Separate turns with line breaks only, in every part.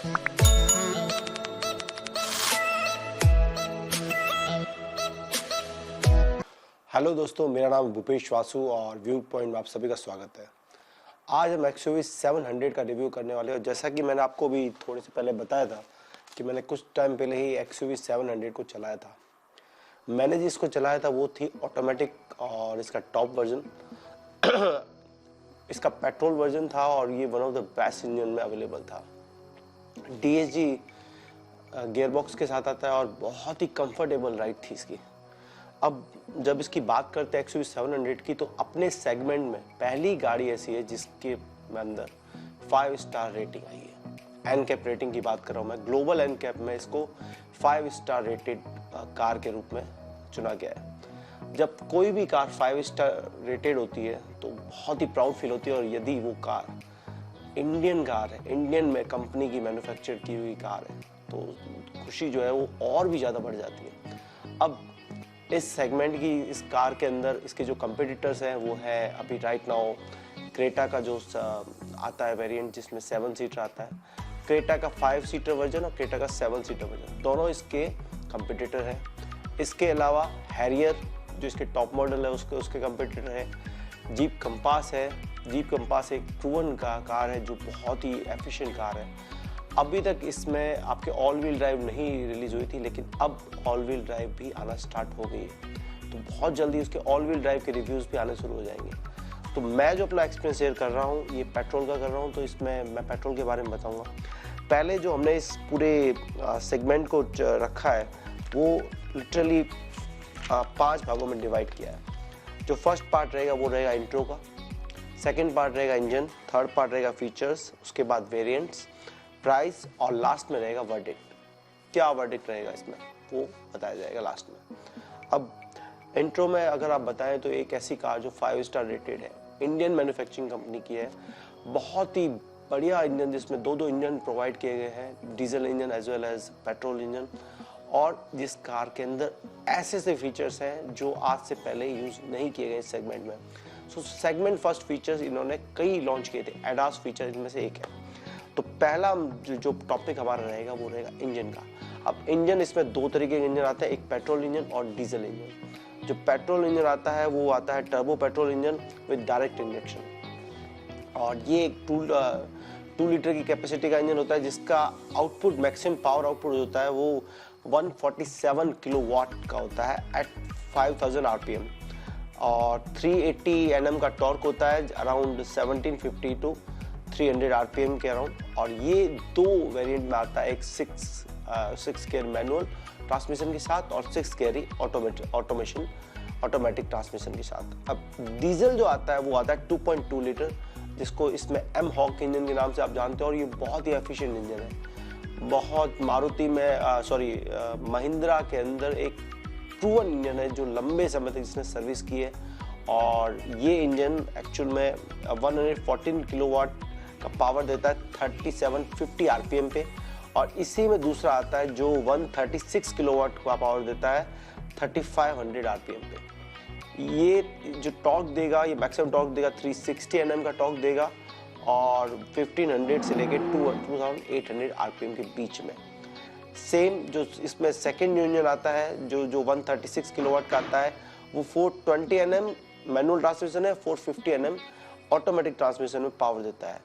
Hello दोस्तों, मेरा नाम भूपेश वासु और व्यू पॉइंट में आप सभी का स्वागत है। आज हम XUV 700 का रिव्यू करने वाले हैं। जैसा कि मैंने आपको भी थोड़े से पहले बताया था कि मैंने कुछ टाइम पहले ही XUV 700 को चलाया था। मैंने जिसको चलाया था वो थी ऑटोमेटिक और इसका टॉप वर्जन इसका पेट्रोल वर्जन था और ये one of the best engine में अवेलेबल था। DSG गियरबॉक्स के साथ आता है और बहुत ही कंफर्टेबल राइड थी इसकी। अब जब इसकी बात करते हैं XUV 700 की, तो अपने सेगमेंट में पहली गाड़ी ऐसी है जिसके अंदर 5 स्टार रेटिंग आई है। एनकैप रेटिंग की बात कर रहा हूँ मैं। ग्लोबल एनकैप में इसको 5 स्टार रेटेड कार के रूप में चुना गया है। जब कोई भी कार 5 स्टार रेटेड होती है तो बहुत ही प्राउड फील होती है, और यदि वो कार इंडियन कार है, इंडियन में कंपनी की मैन्युफैक्चर की हुई कार है, तो खुशी जो है वो और भी ज़्यादा बढ़ जाती है। अब इस सेगमेंट की इस कार के अंदर इसके जो कंपटीटर्स हैं वो है अभी राइट नाउ क्रेटा का जो आता है वेरिएंट जिसमें 7 सीटर आता है, क्रेटा का 5 सीटर वर्जन और क्रेटा का 7 सीटर वर्जन, दोनों इसके कंपटीटर हैं। इसके अलावा हैरियर जो इसके टॉप मॉडल है उसके कंपटीटर है। जीप कंपास है। जीप कंपास एक प्रूवन का कार है जो बहुत ही एफिशिएंट कार है। अभी तक इसमें आपके ऑल व्हील ड्राइव नहीं रिलीज हुई थी, लेकिन अब ऑल व्हील ड्राइव भी आना स्टार्ट हो गई है, तो बहुत जल्दी उसके ऑल व्हील ड्राइव के रिव्यूज़ भी आने शुरू हो जाएंगे। तो मैं जो अपना एक्सपीरियंस शेयर कर रहा हूँ ये पेट्रोल का कर रहा हूँ, तो इसमें मैं पेट्रोल के बारे में बताऊँगा। पहले जो हमने इस पूरे सेगमेंट को रखा है वो लिटरली 5 भागों में डिवाइड किया है। जो फर्स्ट पार्ट रहेगा वो रहेगा इंट्रो का, सेकेंड पार्ट रहेगा इंजन, थर्ड पार्ट रहेगा फीचर्स, उसके बाद वेरिएंट्स, प्राइस, और लास्ट में रहेगा वर्डिक्ट। क्या वर्डिक्ट रहेगा इसमें वो बताया जाएगा लास्ट में। अब इंट्रो में अगर आप बताएं तो एक ऐसी कार जो 5 स्टार रेटेड है, इंडियन मैन्युफैक्चरिंग कंपनी की है, बहुत ही बढ़िया इंजन जिसमें 2 इंजन प्रोवाइड किए गए हैं, diesel engine as well as petrol engine, और जिस कार के अंदर ऐसे फीचर्स हैं जो आज से पहले यूज नहीं किए गए इस सेगमेंट में। सो सेगमेंट फर्स्ट फीचर्स इन्होंने कई लॉन्च किए थे, एडास फीचर इनमें से एक है। तो पहला जो टॉपिक हमारा रहेगा वो रहेगा इंजन का। अब इंजन इसमें 2 तरीके के इंजन आते हैं, एक पेट्रोल इंजन और डीजल इंजन। जो पेट्रोल इंजन आता है वो आता है turbo petrol engine with direct injection, और ये एक 2 लीटर की कैपेसिटी का इंजन होता है जिसका आउटपुट मैक्सिमम पावर आउटपुट होता है वो 147 किलोवाट का होता है एट 5000 आरपीएम, और 380 Nm का टॉर्क होता है अराउंड 1750 टू 300 आरपीएम के अराउंड। और ये 2 वेरिएंट में आता है, एक 6 गियर मैनुअल ट्रांसमिशन के साथ और 6 गियर ऑटोमेटिक ट्रांसमिशन के साथ। अब डीजल जो आता है वो आता है 2.2 लीटर, जिसको इसमें एम हॉक इंजन के नाम से आप जानते हो, और ये बहुत ही एफिशिएंट इंजन है। बहुत मारुति में महिंद्रा के अंदर एक प्रूवन इंजन है जो लंबे समय तक इसने सर्विस की है, और ये इंजन एक्चुअल में 114 किलोवाट का पावर देता है 3750 आरपीएम पे, और इसी में दूसरा आता है जो 136 किलोवाट का पावर देता है 3500 आरपीएम पे। ये जो टॉर्क देगा, ये मैक्सिमम टॉर्क देगा 360 Nm का टॉर्क देगा, और 1500 से लेके 2800 आरपीएम के बीच में। सेम जो इसमें सेकेंड इंजन आता है जो 136 किलोवाट का आता है वो 420 Nm मैनुअल ट्रांसमिशन है, 450 Nm ऑटोमेटिक ट्रांसमिशन में पावर देता है।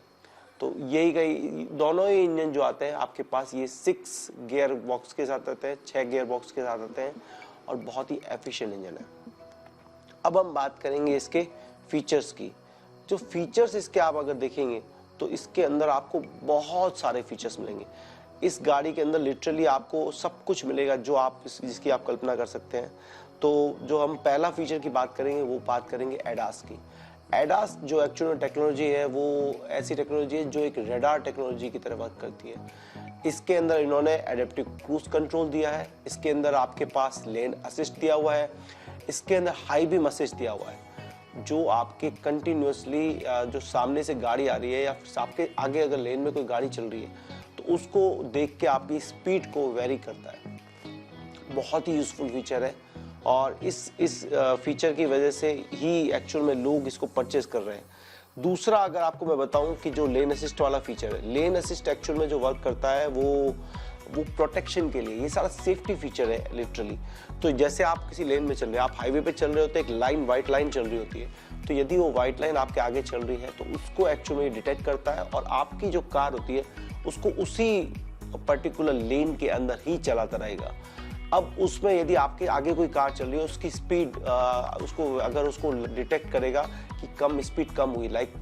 तो यही कई दोनों ही इंजन जो आते हैं आपके पास ये 6 गियर बॉक्स के साथ आते हैं, 6 गियर बॉक्स के साथ आते हैं, और बहुत ही एफिशिएंट इंजन है। अब हम बात करेंगे इसके फीचर्स की। जो फीचर्स इसके आप अगर देखेंगे तो इसके अंदर आपको बहुत सारे फीचर्स मिलेंगे। इस गाड़ी के अंदर लिटरली आपको सब कुछ मिलेगा जो आप जिसकी आप कल्पना कर सकते हैं। तो जो हम पहला फीचर की बात करेंगे वो बात करेंगे एडास की। एडास जो एक्चुअल टेक्नोलॉजी है वो ऐसी टेक्नोलॉजी है जो एक रेडार टेक्नोलॉजी की तरह वर्क करती है। इसके अंदर इन्होंने एडेप्टिव क्रूज कंट्रोल दिया है, इसके अंदर आपके पास लेन असिस्ट दिया हुआ है, इसके अंदर हाई बीम असिस्ट दिया हुआ है जो आपके कंटिन्यूसली जो सामने से गाड़ी आ रही है या फिर आपके आगे अगर लेन में कोई गाड़ी चल रही है तो उसको देख के आपकी स्पीड को वेरी करता है। बहुत ही यूजफुल फीचर है, और इस फीचर की वजह से ही एक्चुअल में लोग इसको परचेज कर रहे हैं। दूसरा अगर आपको मैं बताऊं कि जो लेन असिस्ट वाला फीचर है, लेन असिस्ट एक्चुअल में जो वर्क करता है वो प्रोटेक्शन के लिए, ये सारा सेफ्टी फीचर है लिटरली। तो जैसे आप किसी लेन में चल रहे हैं, आप हाईवे पे चल रहे होते हैं, एक लाइन व्हाइट लाइन चल रही होती है, तो यदि वो व्हाइट लाइन आपके आगे चल रही है तो उसको एक्चुअली डिटेक्ट करता है और आपकी जो कार होती है उसको उसी पर्टिकुलर लेन के अंदर ही चलाता रहेगा। अब उसमें यदि आपके आगे कोई कार चल रही है, उसकी स्पीड उसको डिटेक्ट करेगा कि कम स्पीड कम हुई, लाइक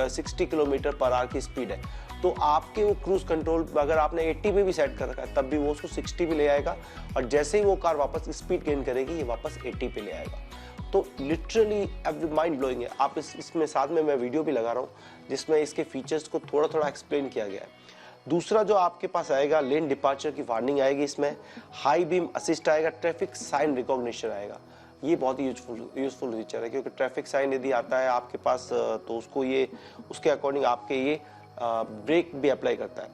60 किलोमीटर पर आवर की स्पीड है, तो आपके वो क्रूज कंट्रोल अगर आपने 80 पे भी सेट कर रखा है तब भी वो उसको 60 पे ले आएगा, और जैसे ही वो कार वापस स्पीड गेन करेगी ये वापस 80 पे ले आएगा। तो लिटरली माइंड ब्लोइंग है। आप इसमें साथ में मैं वीडियो भी लगा रहा हूँ जिसमें इसके फीचर्स को थोड़ा थोड़ा एक्सप्लेन किया गया है। दूसरा जो आपके पास आएगा, लेन डिपार्चर की वार्निंग आएगी, इसमें हाई बीम असिस्ट आएगा, ट्रैफिक साइन रिकॉग्निशन आएगा। ये बहुत ही यूजफुल फीचर है, क्योंकि ट्रैफिक साइन यदि आता है आपके पास तो उसके अकॉर्डिंग आपके ये ब्रेक भी अप्लाई करता है।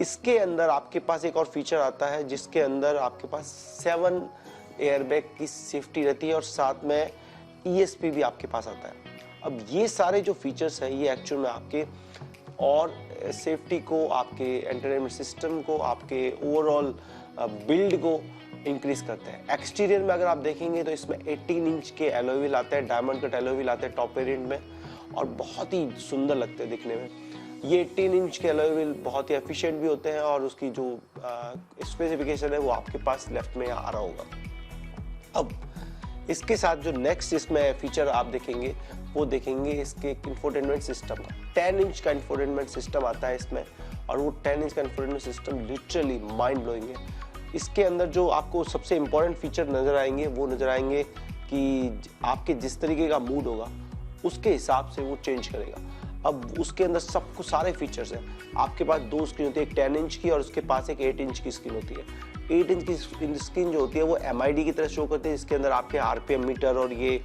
इसके अंदर आपके पास एक और फीचर आता है जिसके अंदर आपके पास 7 एयरबैग की सेफ्टी रहती है और साथ में ESP भी आपके पास आता है। अब ये सारे जो फीचर्स हैं ये एक्चुअल में आपके और सेफ्टी को, आपके एंटरटेनमेंट सिस्टम को, आपके ओवरऑल बिल्ड को इंक्रीज करते हैं। एक्सटीरियर में अगर आप देखेंगे तो इसमें 18 इंच के एलॉय व्हील आते हैं, डायमंड कट एलॉय व्हील आते हैं टॉप वेरिएंट में, और बहुत ही सुंदर लगते हैं दिखने में। ये 18 इंच के एलॉय व्हील बहुत ही एफिशिएंट भी होते हैं, और उसकी जो स्पेसिफिकेशन है वो आपके पास लेफ्ट में आ रहा होगा। अब इसके साथ जो नेक्स्ट इसमें फीचर आप देखेंगे वो देखेंगे इसके इंफोटेनमेंट सिस्टम का। 10 इंच का इंफोटेनमेंट सिस्टम आता है इसमें, और वो 10 इंच का infotainment system literally mind blowing है। इसके अंदर जो आपको सबसे इंपॉर्टेंट फीचर नजर आएंगे वो नजर आएंगे कि आपके जिस तरीके का मूड होगा उसके हिसाब से वो चेंज करेगा। अब उसके अंदर सब कुछ सारे फीचर्स हैं। आपके पास 2 स्क्रीन होती है, एक 10 इंच की और उसके पास एक 8 इंच की स्क्रीन होती है। 8 इंच की स्क्रीन जो होती है वो MID की तरह शो करती है, इसके अंदर आपके RPM मीटर और ये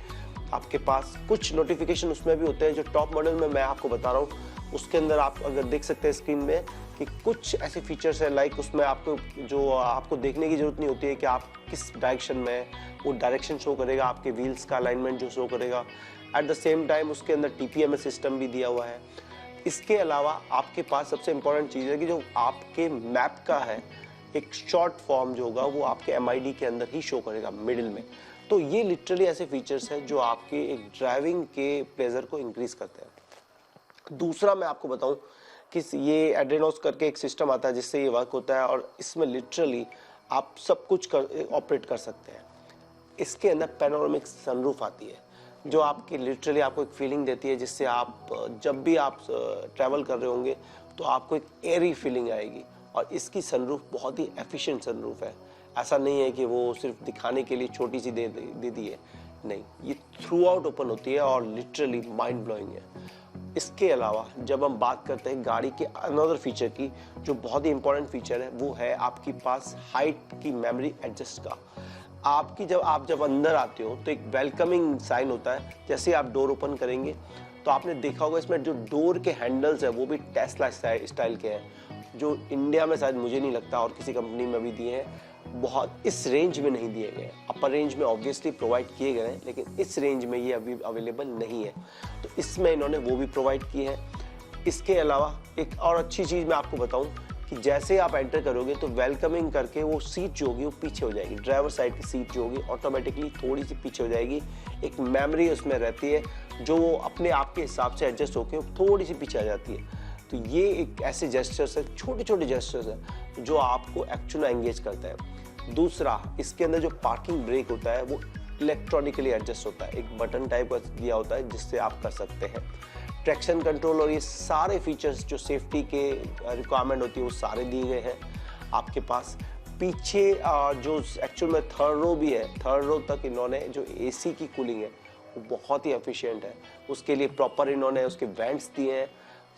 आपके पास कुछ नोटिफिकेशन उसमें भी होते हैं। जो टॉप मॉडल में मैं आपको बता रहा हूँ उसके अंदर आप अगर देख सकते हैं स्क्रीन में कि कुछ ऐसे फीचर्स हैं, लाइक उसमें आपको देखने की जरूरत नहीं होती है कि आप किस डायरेक्शन में, वो डायरेक्शन शो करेगा, आपके व्हील्स का अलाइनमेंट जो शो करेगा। एट द सेम टाइम उसके अंदर TPMS सिस्टम भी दिया हुआ है। इसके अलावा आपके पास सबसे इंपॉर्टेंट चीज़ है कि जो आपके मैप का है एक शॉर्ट फॉर्म जो होगा वो आपके MID के अंदर ही शो करेगा मिडिल में। तो ये लिटरली ऐसे फीचर्स हैं जो आपके एक ड्राइविंग के प्लेजर को इंक्रीज करते हैं। दूसरा मैं आपको बताऊं कि ये एड्रेनोस करके एक सिस्टम आता है जिससे ये वर्क होता है, और इसमें लिटरली आप सब कुछ ऑपरेट कर सकते हैं। इसके अंदर पैनोरामिक सनरूफ आती है जो आपकी लिटरली आपको एक फीलिंग देती है, जिससे आप जब भी आप ट्रैवल कर रहे होंगे तो आपको एक एयरी फीलिंग आएगी। और इसकी सनरूफ बहुत ही एफिशिएंट सनरूफ है, ऐसा नहीं है कि वो सिर्फ दिखाने के लिए छोटी सी दे दी है, नहीं, ये थ्रू आउट ओपन होती है और लिटरली माइंड ब्लोइंग है। इसके अलावा जब हम बात करते हैं गाड़ी के अनदर फीचर की, जो बहुत ही इंपॉर्टेंट फीचर है वो है आपके पास हाइट की मेमोरी एडजस्ट का। आप जब अंदर आते हो तो एक वेलकमिंग साइन होता है, जैसे आप डोर ओपन करेंगे तो आपने देखा होगा इसमें जो डोर के हैंडल्स है वो भी टेस्ला स्टाइल के हैं, जो इंडिया में शायद मुझे नहीं लगता और किसी कंपनी में भी दिए हैं। बहुत इस रेंज में नहीं दिए गए, अपर रेंज में ऑब्वियसली प्रोवाइड किए गए हैं, लेकिन इस रेंज में ये अभी अवेलेबल नहीं है, तो इसमें इन्होंने वो भी प्रोवाइड किए हैं। इसके अलावा एक और अच्छी चीज़ मैं आपको बताऊं कि जैसे आप एंटर करोगे तो वेलकमिंग करके वो सीट जो होगी वो पीछे हो जाएगी, ड्राइवर साइड की सीट जो होगी ऑटोमेटिकली थोड़ी सी पीछे हो जाएगी। एक मेमोरी उसमें रहती है जो वो अपने आप के हिसाब से एडजस्ट होकर थोड़ी सी पीछे आ जाती है। तो ये एक ऐसे जेस्चर्स है, छोटे छोटे जेस्चर्स है जो आपको एक्चुअली एंगेज करता है। दूसरा, इसके अंदर जो पार्किंग ब्रेक होता है वो इलेक्ट्रॉनिकली एडजस्ट होता है, एक बटन टाइप का दिया होता है जिससे आप कर सकते हैं। ट्रैक्शन कंट्रोल और ये सारे फीचर्स जो सेफ्टी के रिक्वायरमेंट होती है वो सारे दिए गए हैं आपके पास। पीछे जो एक्चुअल में थर्ड रो भी है, थर्ड रो तक इन्होंने जो AC की कूलिंग है वो बहुत ही एफिशिएंट है, उसके लिए प्रॉपर इन्होंने उसके वेंट्स दिए हैं।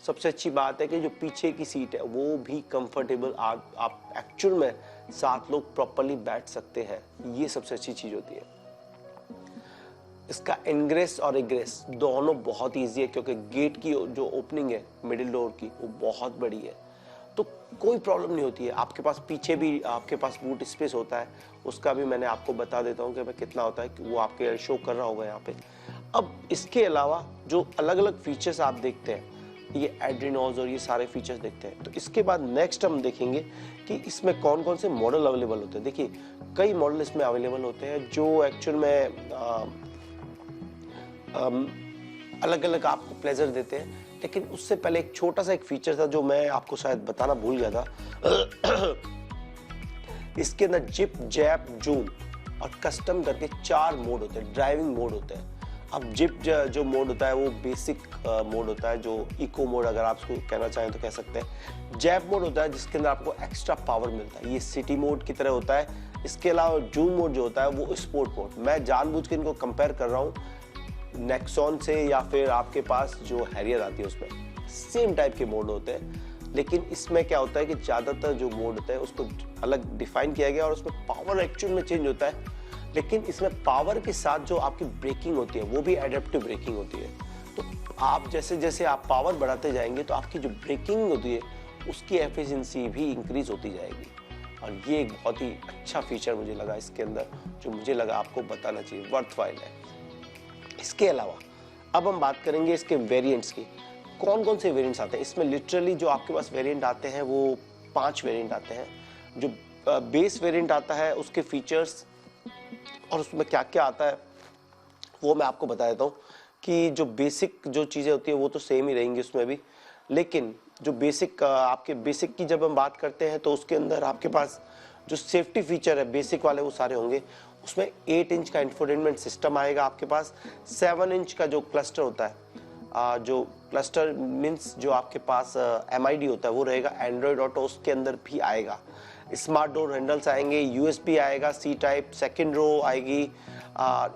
सबसे अच्छी बात है कि जो पीछे की सीट है वो भी कंफर्टेबल, आप एक्चुअल में 7 लोग प्रॉपरली बैठ सकते हैं, ये सबसे अच्छी चीज़ होती है। इसका इनग्रेस और एग्रेस दोनों बहुत ईजी है, क्योंकि गेट की जो ओपनिंग है मिडिल डोर की वो बहुत बड़ी है, तो कोई प्रॉब्लम नहीं होती है। आपके पास पीछे भी आपके पास बूट स्पेस होता है, उसका भी मैंने आपको बता देता हूँ कि मैं कितना होता है, कि वो आपके शो कर रहा होगा यहाँ पे। अब इसके अलावा जो अलग अलग फीचर्स आप देखते हैं, ये एड्रीनोज और ये सारे फीचर्स देखते हैं, तो इसके बाद नेक्स्ट हम देखेंगे कि इसमें कौन कौन से मॉडल अवेलेबल होते हैं। देखिए कई मॉडल इसमें अवेलेबल होते हैं जो एक्चुअल में अलग अलग आपको प्लेजर देते हैं, लेकिन उससे पहले एक छोटा सा एक फीचर था जो मैं आपको शायद बताना भूल गया था। इसके अंदर जिप, जैप, जूम और कस्टम करके 4 मोड होते हैं, ड्राइविंग मोड होते हैं। अब जिप जो मोड होता है वो बेसिक मोड होता है, जो इको मोड अगर आप उसको कहना चाहें तो कह सकते हैं। जैप मोड होता है जिसके अंदर आपको एक्स्ट्रा पावर मिलता है, ये सिटी मोड की तरह होता है। इसके अलावा जूम मोड जो होता है वो स्पोर्ट मोड, मैं जानबूझ के इनको कंपेयर कर रहा हूँ नेक्सॉन से या फिर आपके पास जो हैरियर आती है उसमें, सेम टाइप के मोड होते हैं। लेकिन इसमें क्या होता है कि ज़्यादातर जो मोड होता है उसको अलग डिफाइन किया गया और उसमें पावर एक्चुअल में चेंज होता है, लेकिन इसमें पावर के साथ जो आपकी ब्रेकिंग होती है वो भी एडेप्टिव ब्रेकिंग होती है। तो आप जैसे जैसे आप पावर बढ़ाते जाएंगे तो आपकी जो ब्रेकिंग होती है उसकी एफिशिएंसी भी इंक्रीज होती जाएगी। और ये एक बहुत ही अच्छा फीचर मुझे लगा इसके अंदर, जो मुझे लगा आपको बताना चाहिए, वर्थवाइल है। इसके अलावा अब हम बात करेंगे इसके वेरिएंट्स की, कौन कौन से वेरिएंट्स आते हैं इसमें। लिटरली जो आपके पास वेरिएंट आते हैं वो 5 वेरिएंट आते हैं। जो बेस वेरिएंट आता है उसके फीचर्स और उसमें क्या क्या आता है वो मैं आपको बता देता हूँ कि जो बेसिक जो चीज़ें होती है वो तो सेम ही रहेंगी उसमें भी, लेकिन जो बेसिक आपके बेसिक की जब हम बात करते हैं तो उसके अंदर आपके पास जो सेफ्टी फीचर है बेसिक वाले वो सारे होंगे। उसमें 8 इंच का इंफोटेनमेंट सिस्टम आएगा आपके पास, 7 इंच का जो क्लस्टर होता है, जो क्लस्टर मीन्स जो आपके पास MID होता है वो रहेगा, एंड्रॉयड ऑटो उसके अंदर भी आएगा। स्मार्ट डोर हैंडल्स आएंगे, USB आएगा, C टाइप, सेकेंड रो आएगी,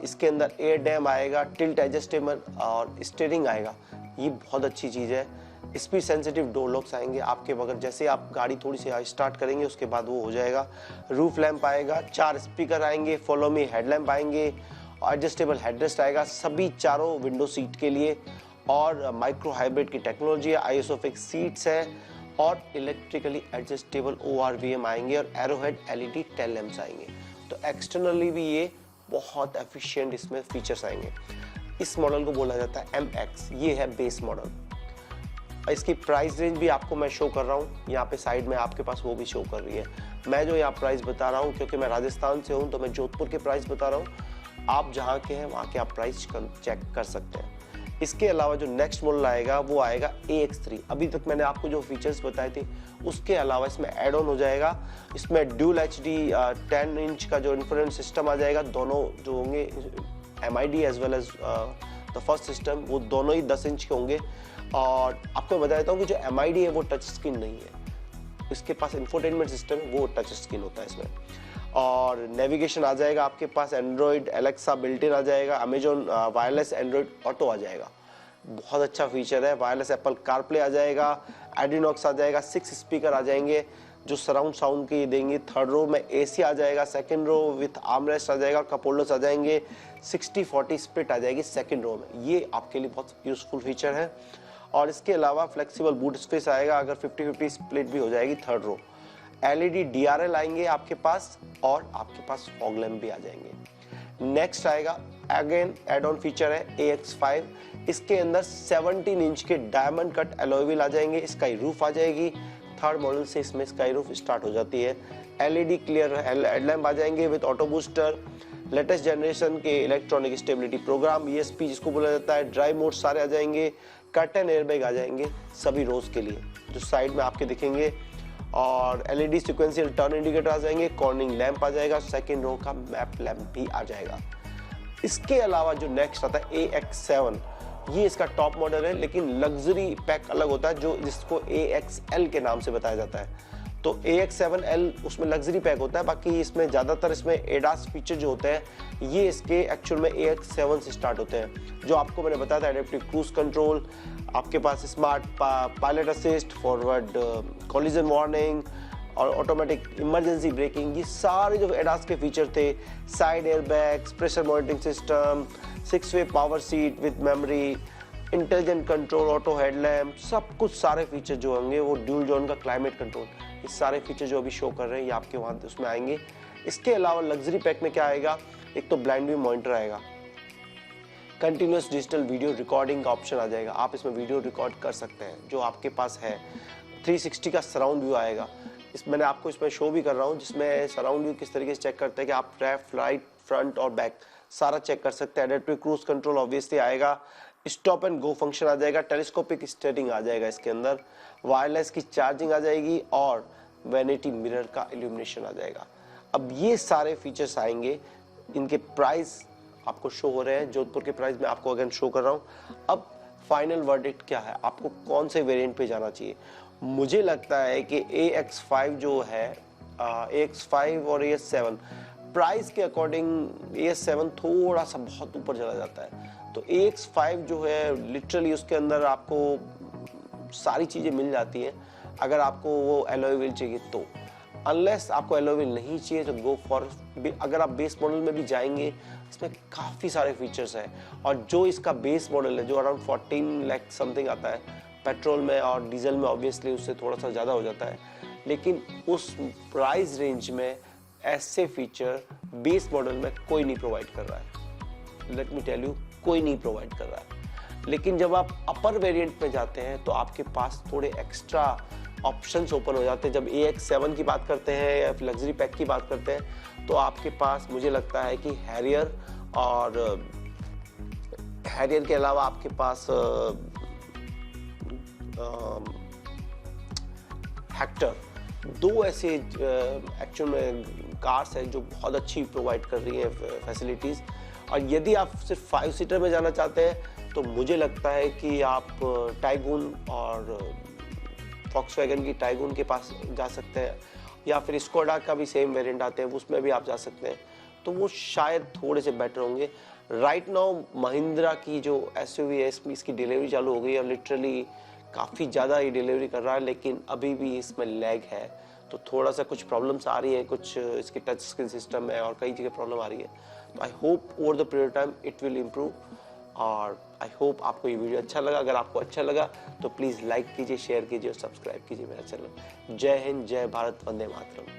इसके अंदर एयर डैम आएगा, टिल्ट एडजस्टेबल और स्टीयरिंग आएगा। ये बहुत अच्छी चीज़ है। स्पीड सेंसिटिव डोर लॉक्स आएंगे आपके, मगर जैसे आप गाड़ी थोड़ी सी स्टार्ट करेंगे उसके बाद वो हो जाएगा। रूफ लैंप आएगा, 4 स्पीकर आएंगे, फॉलो मी हेडलैम्प आएंगे, एडजस्टेबल हेडरेस्ट आएगा सभी चारों विंडो सीट के लिए, और माइक्रो हाइब्रिड की टेक्नोलॉजी है, आइसोफिक्स सीट्स है, और इलेक्ट्रिकली एडजस्टेबल ORVM आएंगे, और एरोहेड LED टेल लैंप्स आएंगे। तो एक्सटर्नली भी ये बहुत एफिशिएंट इसमें फीचर्स आएंगे। इस मॉडल को बोला जाता है MX, ये है बेस मॉडल। इसकी प्राइस रेंज भी आपको मैं शो कर रहा हूँ, यहाँ पे साइड में आपके पास वो भी शो कर रही है। मैं जो यहाँ प्राइस बता रहा हूँ क्योंकि मैं राजस्थान से हूँ तो मैं जोधपुर के प्राइस बता रहा हूँ, आप जहाँ के हैं वहाँ के आप प्राइस चेक कर सकते हैं। इसके अलावा जो नेक्स्ट मॉडल आएगा वो आएगा AX3। अभी तक मैंने आपको जो फीचर्स बताए थे उसके अलावा इसमें एड ऑन हो जाएगा। इसमें ड्यूल HD 10 इंच का जो इंफ्रारेड सिस्टम आ जाएगा, दोनों जो होंगे MID as well as the first system, वो दोनों ही 10 इंच के होंगे। और आपको बता देता हूँ कि जो MID है वो टच स्क्रीन नहीं है, इसके पास इंफोटेनमेंट सिस्टम है वो टच स्क्रीन होता है इसमें। और नेविगेशन आ जाएगा आपके पास, एंड्रॉयड एलेक्सा बिल्ट इन आ जाएगा, अमेजॉन वायरलेस एंड्रॉयड ऑटो आ जाएगा, बहुत अच्छा फीचर है। वायरलेस एप्पल कारप्ले आ जाएगा, एड्रीनॉक्स आ जाएगा, 6 स्पीकर आ जाएंगे जो सराउंड साउंड के देंगे। थर्ड रो में AC आ जाएगा, सेकंड रो विथ आर्मरेस्ट आ जाएगा, कप होल्डर्स आ जाएंगे, 60-40 स्प्लिट आ जाएगी सेकंड रो में, ये आपके लिए बहुत यूजफुल फीचर है। और इसके अलावा फ्लेक्सिबल बूट स्पेस आएगा, अगर 50-50 स्प्लिट भी हो जाएगी थर्ड रो। LED DRL आएंगे आपके पास, और आपके पास फॉग लैम्प भी आ जाएंगे। नेक्स्ट आएगा अगेन एड ऑन फीचर है AX5, इसके अंदर 17 इंच के डायमंड कट एलॉय व्हील आ जाएंगे, स्काई रूफ आ जाएगी। थर्ड मॉडल से इसमें स्काई रूफ स्टार्ट हो जाती है। LED क्लियर हेडलैम्प आ जाएंगे with auto booster, latest generation के इलेक्ट्रॉनिक स्टेबिलिटी प्रोग्राम ESP जिसको बोला जाता है, ड्राइव मोड सारे आ जाएंगे, कर्टन एयरबैग आ जाएंगे सभी रोज के लिए जो साइड में आपके दिखेंगे, और LED सिक्वेंशियल टर्न इंडिकेटर आ जाएंगे, कॉर्निंग लैंप आ जाएगा, सेकंड रो का मैप लैंप भी आ जाएगा। इसके अलावा जो नेक्स्ट आता है AX7, ये इसका टॉप मॉडल है, लेकिन लग्जरी पैक अलग होता है जो जिसको AXL के नाम से बताया जाता है। तो AX7L उसमें लग्जरी पैक होता है, बाकी इसमें ज़्यादातर इसमें ADAS फीचर जो होते हैं ये इसके एक्चुअल में AX7 से स्टार्ट होते हैं। जो आपको मैंने बताया था एडेप्टिव क्रूज कंट्रोल, आपके पास smart pilot assist, forward collision warning और ऑटोमेटिक इमरजेंसी ब्रेकिंग, ये सारे जो ADAS के फीचर थे, side airbags, pressure monitoring system, 6-वे power seat with memory, intelligent control, auto headlamp, सब कुछ सारे फीचर जो होंगे वो ड्यूल जोन का क्लाइमेट कंट्रोल, ये सारे फीचर जो अभी शो कर रहे हैं ये आपके वहाँ उसमें आएंगे। इसके अलावा लग्जरी पैक में क्या आएगा, एक तो ब्लाइंड व्यू मॉनिटर आएगा, कंटिन्यूस डिजिटल वीडियो रिकॉर्डिंग का ऑप्शन आ जाएगा, आप इसमें वीडियो रिकॉर्ड कर सकते हैं जो आपके पास है। 360 का सराउंड व्यू आएगा, इस मैंने आपको इसमें शो भी कर रहा हूँ, जिसमें सराउंड व्यू किस तरीके से चेक करते हैं कि आप लेफ्ट, राइट, फ्रंट और बैक सारा चेक कर सकते हैं। एडेप्टिव क्रूज कंट्रोल ऑब्वियसली आएगा, स्टॉप एंड गो फंक्शन आ जाएगा, टेलीस्कोपिक स्टीयरिंग आ जाएगा इसके अंदर, वायरलेस की चार्जिंग आ जाएगी और वैनिटी मिरर का इल्यूमिनेशन आ जाएगा। अब ये सारे फीचर्स आएंगे, इनके प्राइस आपको शो हो रहे हैं, जोधपुर के प्राइस में आपको अगेन शो कर रहा हूँ। अब फाइनल वर्डिक्ट क्या है, आपको कौन से वेरिएंट पे जाना चाहिए? मुझे लगता है कि AX5 जो है, AX5 और AS7 प्राइस के अकॉर्डिंग AS7 थोड़ा सा बहुत ऊपर चला जाता है, तो AX5 जो है लिटरली उसके अंदर आपको सारी चीज़ें मिल जाती हैं अगर आपको वो एलॉय व्हील चाहिए तो। अनलेस आपको एलॉय व्हील नहीं चाहिए तो गो फॉर, अगर आप बेस मॉडल में भी जाएंगे इसमें काफ़ी सारे फीचर्स हैं, और जो इसका बेस मॉडल है जो अराउंड 14 लाख समथिंग आता है पेट्रोल में और डीजल में, ऑब्वियसली उससे थोड़ा सा ज़्यादा हो जाता है, लेकिन उस प्राइस रेंज में ऐसे फीचर बेस मॉडल में कोई नहीं प्रोवाइड कर रहा है। लेट मी टेल यू, कोई नहीं प्रोवाइड कर रहा है। लेकिन जब आप अपर वेरिएंट में जाते हैं तो आपके पास थोड़े एक्स्ट्रा ऑप्शंस ओपन हो जाते हैं। जब AX7 की बात करते हैं या लग्जरी पैक की बात करते हैं तो आपके पास मुझे लगता है कि हैरियर और हैरियर के अलावा आपके पास हेक्टर, दो ऐसे एक्चुअल में कार्स हैं जो बहुत अच्छी प्रोवाइड कर रही हैं फैसिलिटीज़। और यदि आप सिर्फ 5 सीटर में जाना चाहते हैं तो मुझे लगता है कि आप टाइगून और फॉक्सवैगन की टाइगून के पास जा सकते हैं, या फिर स्कोडा का भी सेम वेरिएंट आते हैं उसमें भी आप जा सकते हैं, तो वो शायद थोड़े से बेटर होंगे। राइट नाउ महिंद्रा की जो SUV है इसकी डिलीवरी चालू हो गई है और लिटरली काफ़ी ज़्यादा ये डिलीवरी कर रहा है, लेकिन अभी भी इसमें लैग है, तो थोड़ा सा कुछ प्रॉब्लम्स आ रही है, कुछ इसके टच स्क्रीन सिस्टम में और कई जगह प्रॉब्लम आ रही है। तो I hope over the period time it will improve, और आई होप आपको ये वीडियो अच्छा लगा। अगर आपको अच्छा लगा तो प्लीज़ लाइक कीजिए, शेयर कीजिए और सब्सक्राइब कीजिए मेरा चैनल। जय हिंद, जय भारत, वंदे मातरम।